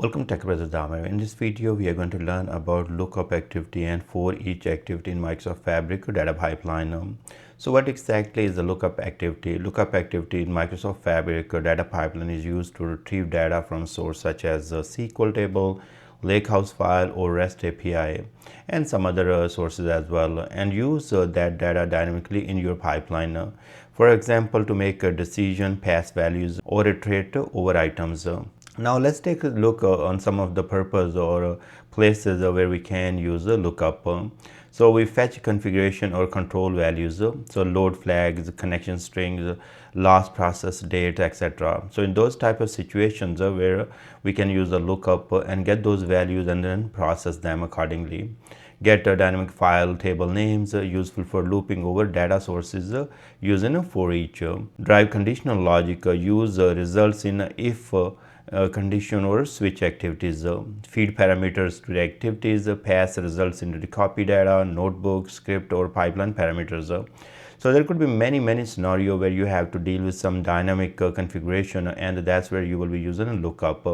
Welcome to TechBrothersIT. In this video, we are going to learn about lookup activity and for each activity in Microsoft Fabric data pipeline. So what exactly is the lookup activity? Lookup activity in Microsoft Fabric data pipeline is used to retrieve data from source such as a SQL table, Lakehouse file or REST API and some other sources as well, and use that data dynamically in your pipeline. For example, to make a decision, pass values or iterate over items. Now let's take a look on some of the purpose or places where we can use a lookup. So we fetch configuration or control values, so load flags, connection strings, last process date, etc. So in those type of situations where we can use a lookup and get those values and then process them accordingly. Get a dynamic file table names, useful for looping over data sources using for each. Drive conditional logic, use results in if condition or switch activities. Feed parameters to the activities, pass results into the copy data, notebook, script or pipeline parameters. So there could be many scenario where you have to deal with some dynamic configuration, and that's where you will be using a lookup.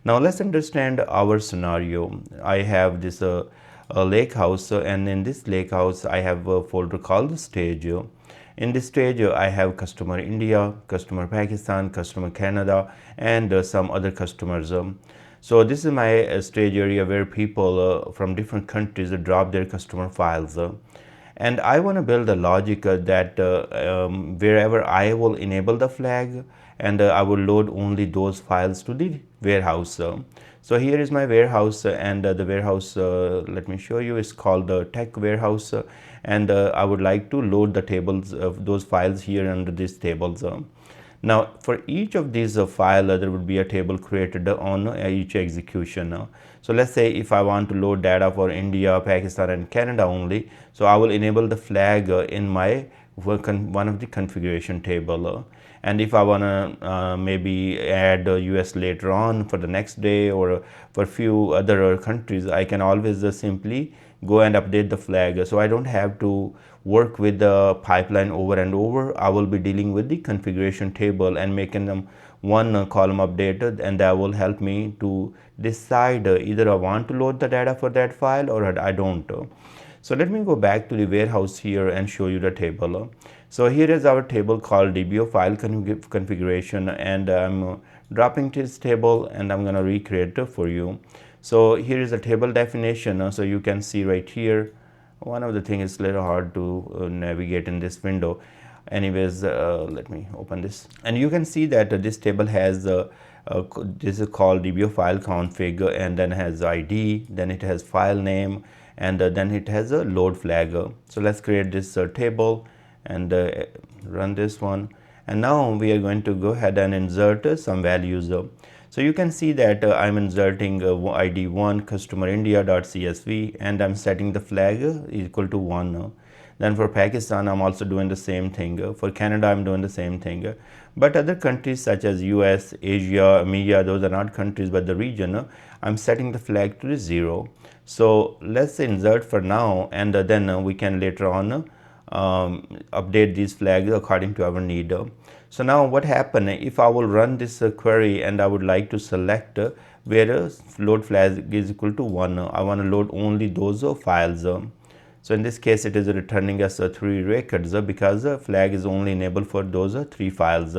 Now let's understand our scenario. I have this a lakehouse, and in this lakehouse I have a folder called stage. In this stage, I have customer India, customer Pakistan, customer Canada, and some other customers. So this is my stage area where people from different countries drop their customer files. And I want to build a logic that wherever I will enable the flag, and I will load only those files to the warehouse. So here is my warehouse, and the warehouse, let me show you, is called the tech warehouse, and I would like to load the tables of those files here under these tables. Now for each of these file, there would be a table created on each execution. So let's say if I want to load data for India, Pakistan and Canada only, so I will enable the flag in my one of the configuration table. And if I want to maybe add US later on for the next day or for few other countries, I can always simply go and update the flag. So I don't have to work with the pipeline over and over. I will be dealing with the configuration table and making them one column updated, and that will help me to decide either I want to load the data for that file or I don't. So let me go back to the warehouse here and show you the table. So here is our table called DBO file configuration, and I'm dropping this table and I'm going to recreate it for you. So here is the table definition. So you can see right here. One of the things is a little hard to navigate in this window. Anyways, let me open this, and you can see that this table has this is called DBO file config, and then has ID, then it has file name, and then it has a load flag. So let's create this table and run this one, and now we are going to go ahead and insert some values. So you can see that I'm inserting ID 1 customer India.csv, and I'm setting the flag equal to 1. Then for Pakistan, I'm also doing the same thing. For Canada, I'm doing the same thing. But other countries such as US, Asia, EMEA, those are not countries but the region, I'm setting the flag to 0. So let's insert for now, and then we can later on update these flags according to our need. So now what happened if I will run this query and I would like to select where load flag is equal to 1. I want to load only those files. So in this case, it is returning us 3 records because the flag is only enabled for those 3 files.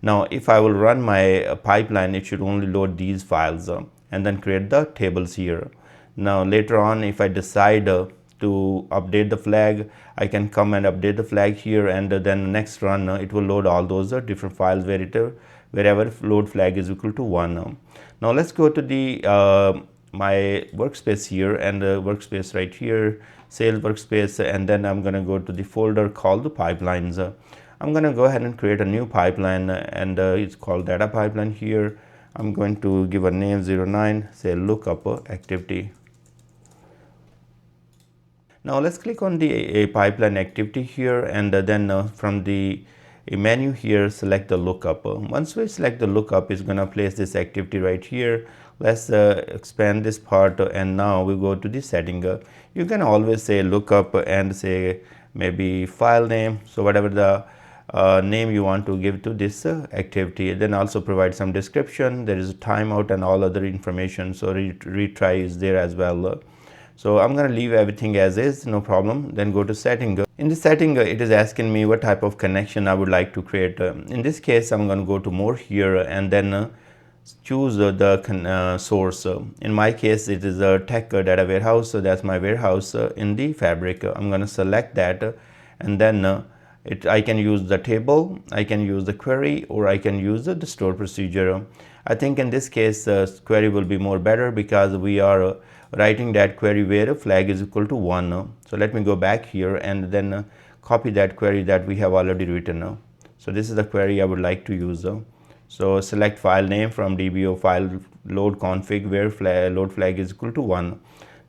Now if I will run my pipeline, it should only load these files and then create the tables here. Now later on, if I decide to update the flag, I can come and update the flag here, and then next run it will load all those different files wherever load flag is equal to 1. Now let's go to the my workspace here, and workspace right here, sales workspace, and then I'm going to go to the folder called the pipelines. I'm going to go ahead and create a new pipeline, and it's called data pipeline here. I'm going to give a name 09, say lookup activity. Now let's click on the pipeline activity here, and then from the menu here, select the lookup. Once we select the lookup, it's going to place this activity right here. Let's expand this part, and now we go to the setting. You can always say lookup and say maybe file name, so whatever the name you want to give to this activity. Then also provide some description. There is a timeout and all other information, so retry is there as well. So I'm going to leave everything as is, no problem. Then go to setting. In the setting, it is asking me what type of connection I would like to create. In this case, I'm going to go to more here and then choose the source. In my case, it is a tech data warehouse, so that's my warehouse in the Fabric. I'm going to select that and then I can use the table, I can use the query, or I can use the store procedure. I think in this case query will be more better because we are writing that query where flag is equal to 1. So let me go back here and then copy that query that we have already written. So this is the query I would like to use. So select file name from DBO file load config where load flag is equal to 1.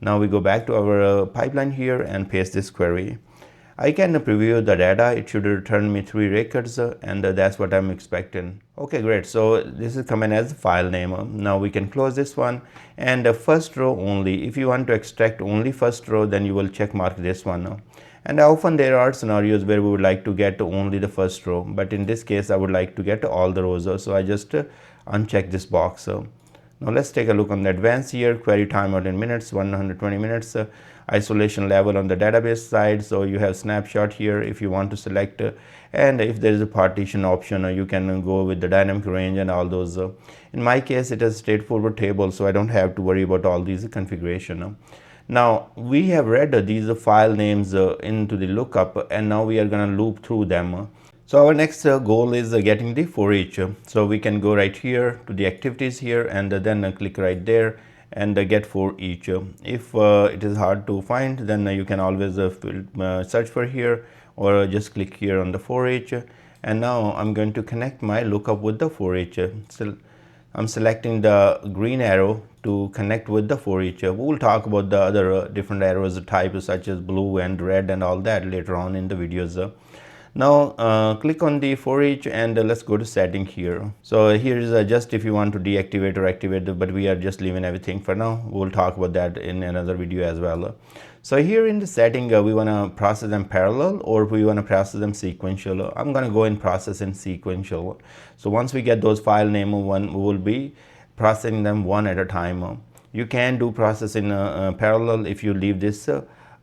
Now we go back to our pipeline here and paste this query. I can preview the data. It should return me 3 records and that's what I'm expecting. Okay, great. So this is coming as file name. Now we can close this one and first row only. If you want to extract only first row, then you will check mark this one. And often there are scenarios where we would like to get only the first row, but in this case I would like to get all the rows, so I just uncheck this box. Now let's take a look on the advanced here. Query timeout in minutes, 120 minutes. Isolation level on the database side, so you have snapshot here if you want to select, and if there is a partition option you can go with the dynamic range and all those. In my case it is straightforward table, so I don't have to worry about all these configuration. Now we have read these file names into the lookup, and now we are going to loop through them. So our next goal is getting the for each. So we can go right here to the activities here and then click right there and get for each. If it is hard to find, then you can always search for here or just click here on the for each. And now I'm going to connect my lookup with the for each. So I'm selecting the green arrow to connect with the for each. We will talk about the other different arrows types such as blue and red and all that later on in the videos. Now click on the for each and let's go to setting here. So here is just if you want to deactivate or activate, but we are just leaving everything for now. We'll talk about that in another video as well. So here in the setting we want to process them parallel or we want to process them sequential. I'm going to go in process in sequential. So once we get those file name one, we will be processing them one at a time. You can do process in parallel if you leave this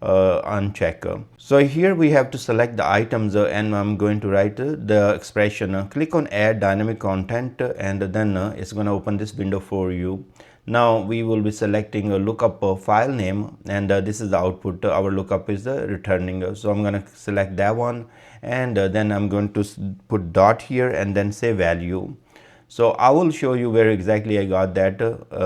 uncheck. So here we have to select the items and I'm going to write the expression. Click on add dynamic content and then it's going to open this window for you. Now we will be selecting a lookup file name, and this is the output. Our lookup is returning, so I'm going to select that one, and then I'm going to put dot here and then say value. So I will show you where exactly I got that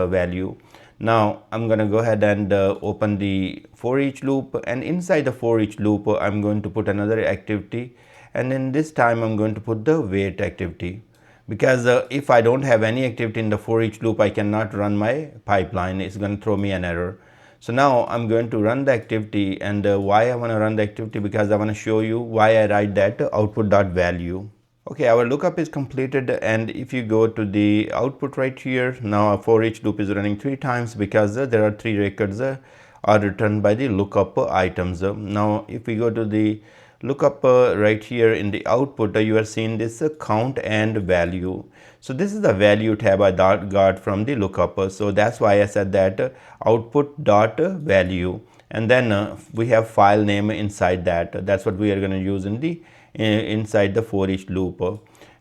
value. Now I'm going to go ahead and open the for each loop, and inside the for each loop I'm going to put another activity, and then this time I'm going to put the wait activity, because if I don't have any activity in the for each loop I cannot run my pipeline. It's going to throw me an error. So now I'm going to run the activity, and why I want to run the activity, because I want to show you why I write that output.value. Okay, our lookup is completed, and if you go to the output right here, now for each loop is running 3 times because there are 3 records are returned by the lookup items. Now if we go to the lookup right here in the output, you are seeing this count and value. So this is the value tab I got from the lookup, so that's why I said that output dot value, and then we have file name inside that. That's what we are going to use in the inside the for each loop.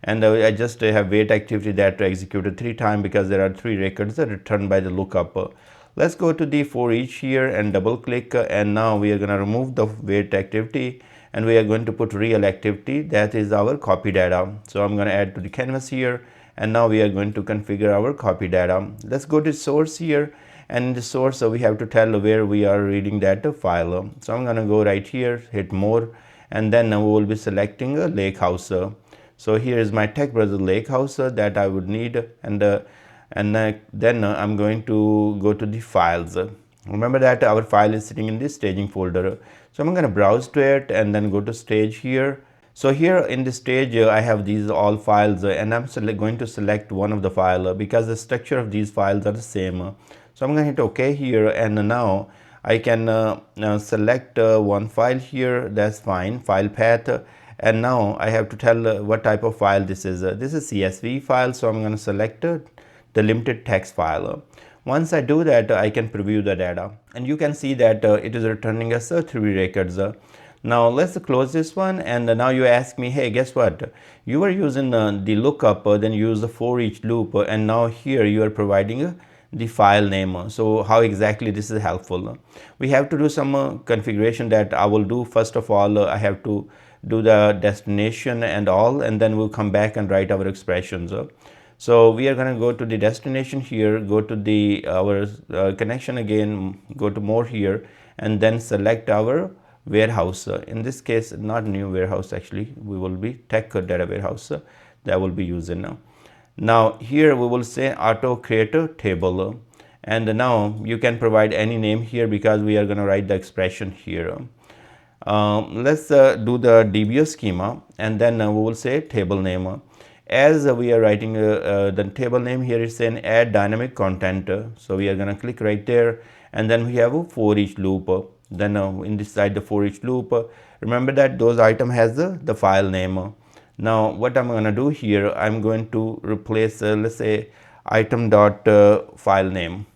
And I just have wait activity that executed 3 times because there are 3 records returned by the lookup. Let's go to the for each here and double click, and now we are going to remove the wait activity and we are going to put real activity, that is our copy data. So I'm going to add to the canvas here, and now we are going to configure our copy data. Let's go to source here, and in the source we have to tell where we are reading that file. So I'm going to go right here, hit more, and then we will be selecting a lake house. So here is my TechBrothers lake house that I would need, and then I'm going to go to the files. Remember that our file is sitting in this staging folder. So I'm going to browse to it and then go to stage here. So here in the stage I have these all files, and I'm going to select one of the file because the structure of these files are the same. So I'm going to hit OK here, and now I can select one file here. That's fine, file path, and now I have to tell what type of file this is. This is CSV file, so I'm going to select the limited text file. Once I do that, I can preview the data, and you can see that it is returning us 3 records. Now let's close this one, and now you ask me, hey, guess what? You were using the lookup, then use the for each loop, and now here you are providing the file name. So how exactly this is helpful? We have to do some configuration that I will do. First of all, I have to do the destination and all, and then we'll come back and write our expressions. So we are going to go to the destination here, go to the our connection again, go to more here, and then select our warehouse. In this case, not new warehouse, actually we will be tech data warehouse that will be using now. Now here we will say auto create a table, and now you can provide any name here because we are going to write the expression here. Let's do the DBO schema, and then we will say table name. As we are writing the table name here, is saying add dynamic content, so we are going to click right there, and then we have a for each loop. Then inside the for each loop, remember that those item has the file name. Now what I'm going to do here, I'm going to replace let's say item dot file name.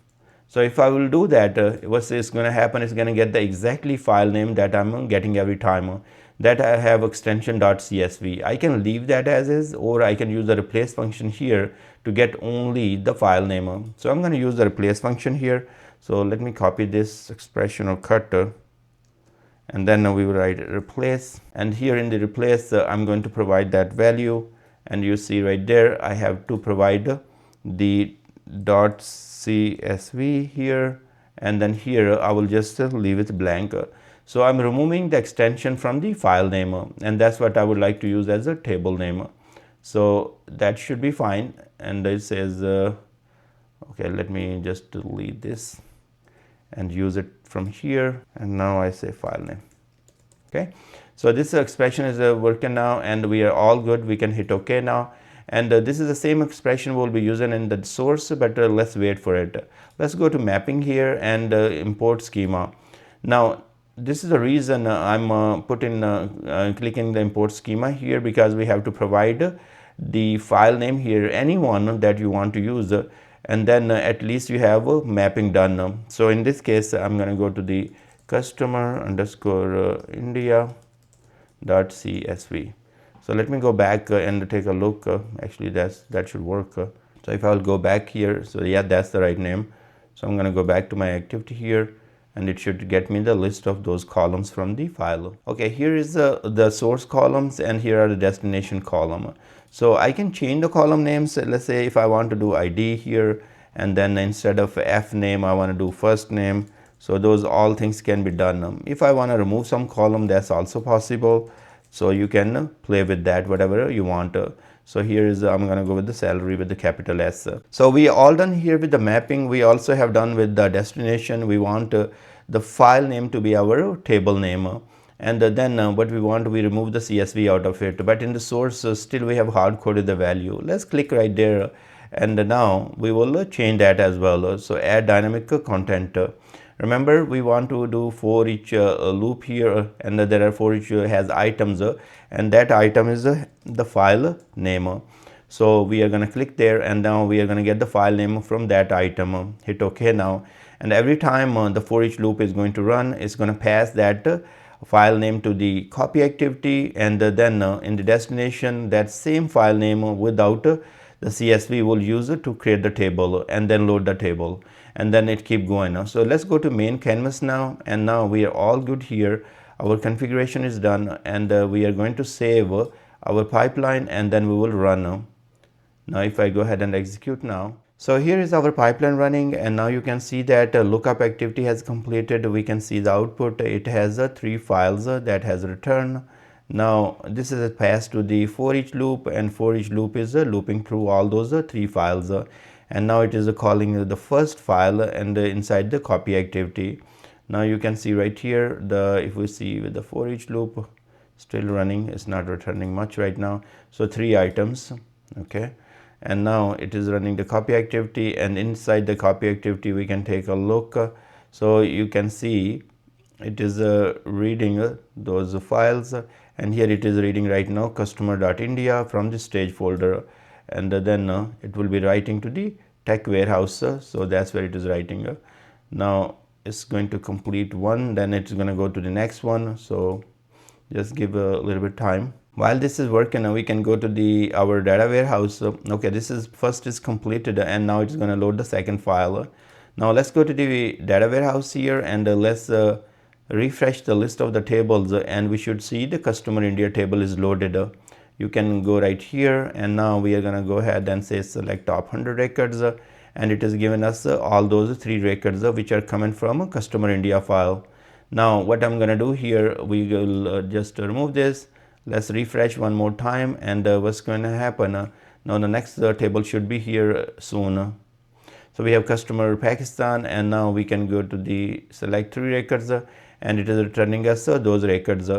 So if I will do that, what is going to happen is going to get the exactly file name that I'm getting every time. That I have extension .csv. I can leave that as is, or I can use the replace function here to get only the file name. So I'm going to use the replace function here. So let me copy this expression or cut, and then we will write replace, and here in the replace I'm going to provide that value, and you see right there I have to provide the .csv here, and then here I will just leave it blank. So I'm removing the extension from the file name, and that's what I would like to use as a table name. So that should be fine, and it says okay, let me just delete this and use it from here, and now I say file name. Okay, so this expression is working now, and we are all good. We can hit OK now, and this is the same expression we'll be using in the source, but let's wait for it. Let's go to mapping here and import schema. Now this is the reason I'm clicking the import schema here, because we have to provide the file name here, anyone that you want to use, and then at least you have a mapping done. So in this case, I'm going to go to the customer underscore India.csv. So let me go back and take a look. Actually, that should work. So if I'll go back here, so yeah, that's the right name. So I'm going to go back to my activity here, and it should get me the list of those columns from the file. Okay, here is the source columns, and here are the destination column. So I can change the column names. Let's say if I want to do ID here, and then instead of F name I want to do first name. So those all things can be done. If I want to remove some column, that's also possible. So you can play with that, whatever you want. So here is I'm going to go with the salary with the capital S. So we all done here with the mapping. We also have done with the destination. We want the file name to be our table name, and then what we want, we remove the CSV out of it, but in the source still we have hard coded the value. Let's click right there, and now we will change that as well. So add dynamic content. Remember, we want to do for each loop here, and there are for each has items, and that item is the file name. So we are going to click there, and now we are going to get the file name from that item. Hit OK now, and every time the for each loop is going to run, it's going to pass that file name to the copy activity, and then in the destination, that same file name without the CSV will use it to create the table and then load the table, and then it keep going. So let's go to main canvas now, and now we are all good here. Our configuration is done, and we are going to save our pipeline, and then we will run. Now if I go ahead and execute now, so here is our pipeline running, and now you can see that lookup activity has completed. We can see the output. It has 3 files that has returned. Now this is a pass to the for each loop, and for each loop is looping through all those 3 files, and now it is calling the first file and inside the copy activity. Now you can see right here, if we see with the for each loop still running, it's not returning much right now. So 3 items, okay, and now it is running the copy activity, and inside the copy activity we can take a look. So you can see it is reading those files, and here it is reading right now customer.india from the stage folder, and then it will be writing to the tech warehouse. So that's where it is writing. Now it's going to complete one, then it's going to go to the next one. So just give a little bit time. While this is working, we can go to the our data warehouse. Okay, this is first is completed, and now it's going to load the second file. Now let's go to the data warehouse here, and let's refresh the list of the tables, and we should see the customer India table is loaded. You can go right here, and now we are going to go ahead and say select top 100 records, and it is given us all those 3 records which are coming from a customer India file. Now what I'm going to do here, we will just remove this. Let's refresh one more time, and what's going to happen, now the next table should be here soon. So we have customer Pakistan, and now we can go to the select 3 records, and it is returning us those records.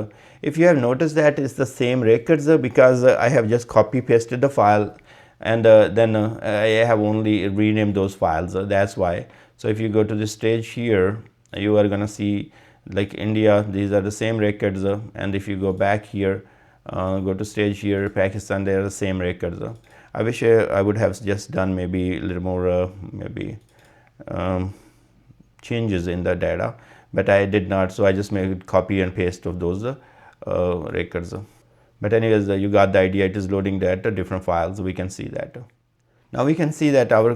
If you have noticed that it's the same records, because I have just copy pasted the file, and then I have only renamed those files, that's why. So if you go to the stage here, you are gonna see like India, these are the same records, and if you go back here, go to stage here, Pakistan, they are the same records. I wish I would have just done maybe a little more changes in the data, but I did not, so I just made copy and paste of those records. But anyways, you got the idea. It is loading that different files. We can see that. Now we can see that our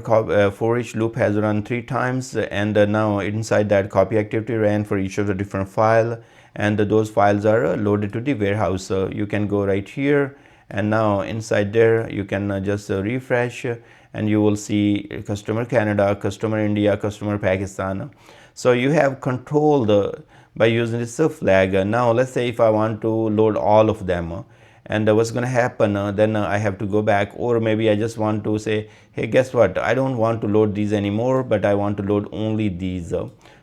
for each loop has run 3 times, and now inside that copy activity ran for each of the different file, and those files are loaded to the warehouse. You can go right here, and now inside there you can just refresh, and you will see customer Canada, customer India, customer Pakistan. So you have control by using this flag. Now let's say if I want to load all of them, and what's going to happen, then I have to go back, or maybe I just want to say, hey, guess what, I don't want to load these anymore, but I want to load only these.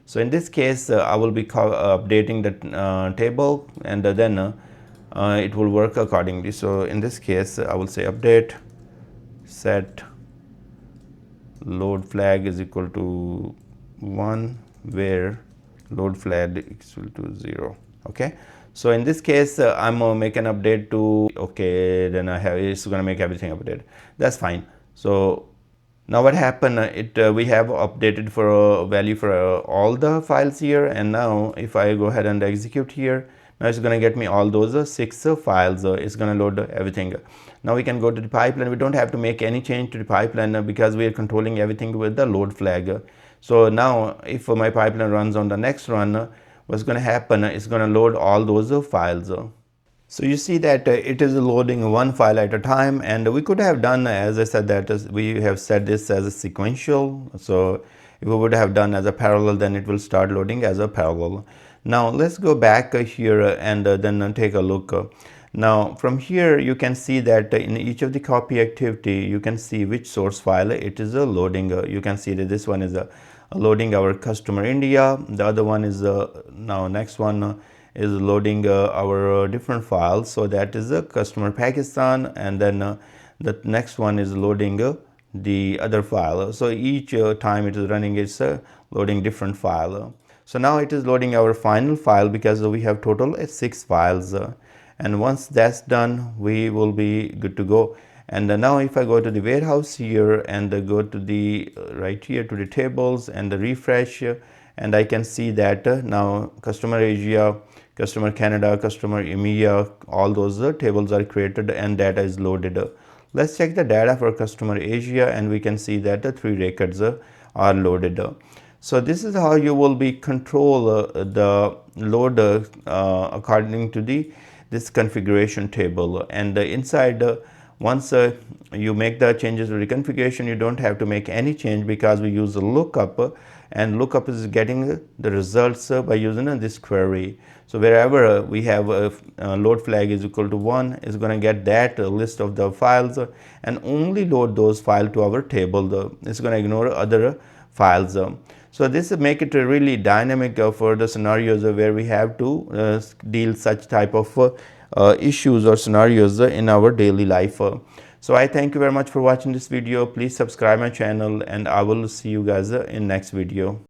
So in this case, I will be updating the table, and then it will work accordingly. So in this case, I will say update set load flag is equal to 1, where load flag is equal to 0. Okay, so in this case, I'm make an update to, okay, then I have, it's going to make everything update. That's fine. So now what happened, we have updated for a value for all the files here, and now if I go ahead and execute here, now it's going to get me all those 6 files. It's going to load everything. Now we can go to the pipeline. We don't have to make any change to the pipeline because we are controlling everything with the load flag. So now if my pipeline runs on the next run, what's going to happen, it's going to load all those files. So you see that it is loading one file at a time, and we could have done, as I said, that we have set this as a sequential. So if we would have done as a parallel, then it will start loading as a parallel. Now let's go back here and then take a look. Now from here you can see that in each of the copy activity you can see which source file it is loading. You can see that this one is loading our customer India, the other one is now next one is loading our different files, so that is customer Pakistan, and then the next one is loading the other file. So each time it is running, it's loading different file. So now it is loading our final file because we have total 6 files, and once that's done we will be good to go. And now if I go to the warehouse here and go to the right here to the tables and the refresh, and I can see that now customer Asia, customer Canada, customer EMEA, all those tables are created and data is loaded. Let's check the data for customer Asia, and we can see that 3 records are loaded. So this is how you will be control the load according to this configuration table. And inside once you make the changes to the configuration, you don't have to make any change because we use a lookup, and lookup is getting the results by using this query. So wherever we have load flag is equal to 1, is going to get that list of the files and only load those files to our table. It's going to ignore other files. So this make it really dynamic for the scenarios where we have to deal such type of issues or scenarios in our daily life. So I thank you very much for watching this video. Please subscribe my channel, and I will see you guys in next video.